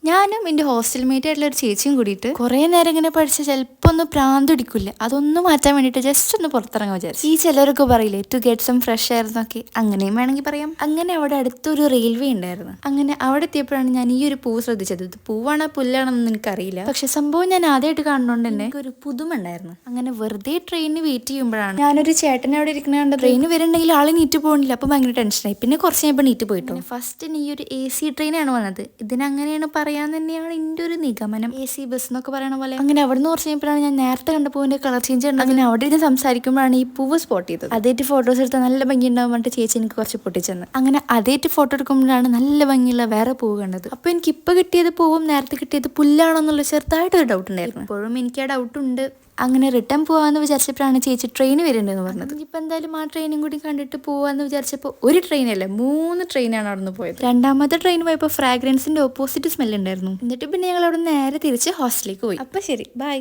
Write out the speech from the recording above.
ഞാനും എൻ്റെ hostel mate ആയിട്ടുള്ള ഒരു ചേച്ചിയും കൂടിയിട്ട് കുറേ നേരം ഇങ്ങനെ പഠിച്ച ചിലപ്പോൾ ഒന്ന് പ്രാന്ത് പിടിക്കില്ല, അതൊന്നും മാറ്റാൻ വേണ്ടിയിട്ട് ജസ്റ്റ് ഒന്ന് പുറത്തിറങ്ങാൻ വിചാരിച്ചു. ഈ ചിലരൊക്കെ പറയില്ലേ to get some fresh air എന്നൊക്കെ, അങ്ങനെയും വേണമെങ്കിൽ പറയാം. അങ്ങനെ അവിടെ അടുത്തൊരു റെയിൽവേ ഉണ്ടായിരുന്നു. അങ്ങനെ അവിടെ എത്തിയപ്പോഴാണ് ഞാൻ ഈ ഒരു പൂവ് ശ്രദ്ധിച്ചത്. ഇത് പൂവാണോ പുല്ലാണെന്നൊന്നും എനിക്കറിയില്ല, പക്ഷെ സംഭവം ഞാൻ ആദ്യമായിട്ട് കാണുന്നതുകൊണ്ട് തന്നെ ഒരു പുതുമ ഉണ്ടായിരുന്നു. അങ്ങനെ വെറുതെ ട്രെയിനിന് വെയിറ്റ് ചെയ്യുമ്പോഴാണ് ഞാനൊരു ചേട്ടനെ അവിടെ ഇരിക്കുന്ന കണ്ടത്. ട്രെയിൻ വരുന്നുണ്ടെങ്കിൽ ആളെ നീറ്റ് പോകണില്ല, അപ്പോൾ ഭയങ്കര ടെൻഷനായി. പിന്നെ കുറച്ച് കഴിഞ്ഞപ്പോൾ നീറ്റ് പോയിട്ടോ. ഫസ്റ്റ് ഈ ഒരു AC ട്രെയിനാണ് വന്നത്. ഇതിനങ്ങനെയാണ് പറയാൻ തന്നെയാണ് എൻ്റെ ഒരു നിഗമനം. AC ബസ് എന്നൊക്കെ പറയണ പോലെ. അങ്ങനെ അവിടെ നിന്ന് കുറച്ച് കഴിഞ്ഞപ്പോഴാണ് ഞാൻ നേരത്തെ കണ്ട പൂവിന്റെ കളർ ചേഞ്ച് ഉണ്ട്. അങ്ങനെ അവിടെ ഇരുന്ന് സംസാരിക്കുമ്പോഴാണ് ഈ പൂവ് സ്പോട്ട് ചെയ്തത്. അതേറ്റ് ഫോട്ടോസ് എടുത്താൽ നല്ല ഭംഗി ഉണ്ടാവും പറഞ്ഞിട്ട് ചേച്ചി എനിക്ക് കുറച്ച് പൊട്ടിച്ചെന്ന്. അങ്ങനെ അതേറ്റ് ഫോട്ടോ എടുക്കുമ്പോഴാണ് നല്ല ഭംഗിയുള്ള വേറെ പൂവ് കണ്ടത്. അപ്പോൾ എനിക്ക് ഇപ്പൊ കിട്ടിയത് പൂവും നേരത്തെ കിട്ടിയത് പുല്ലാണോ എന്നുള്ള ചെറുതായിട്ടൊരു ഡൗട്ട് ഉണ്ടായിരുന്നു. ഇപ്പോഴും എനിക്ക് ആ ഡൗട്ട് ഉണ്ട്. അങ്ങനെ റിട്ടേൺ പോവാന്ന് വിചാരിച്ചപ്പോഴാണ് ചേച്ചി ട്രെയിൻ വരുന്നുണ്ടെന്ന് പറഞ്ഞത്. ഇപ്പം എന്തായാലും ആ ട്രെയിനും കൂടി കണ്ടിട്ട് പോവാന്ന് വിചാരിച്ചപ്പോൾ ഒരു ട്രെയിനല്ല 3 ട്രെയിനാണ് അവിടെ നിന്ന് പോയത്. രണ്ടാമത്തെ ട്രെയിൻ പോയപ്പോൾ ഫ്രാഗ്രൻസിന്റെ ഓപ്പോസിറ്റ് സ്മെൽ ഉണ്ടായിരുന്നു. എന്നിട്ട് പിന്നെ ഞങ്ങൾ അവിടെ നേരെ തിരിച്ച് ഹോസ്റ്റലിലേക്ക് പോയി. അപ്പം ശരി, ബൈ.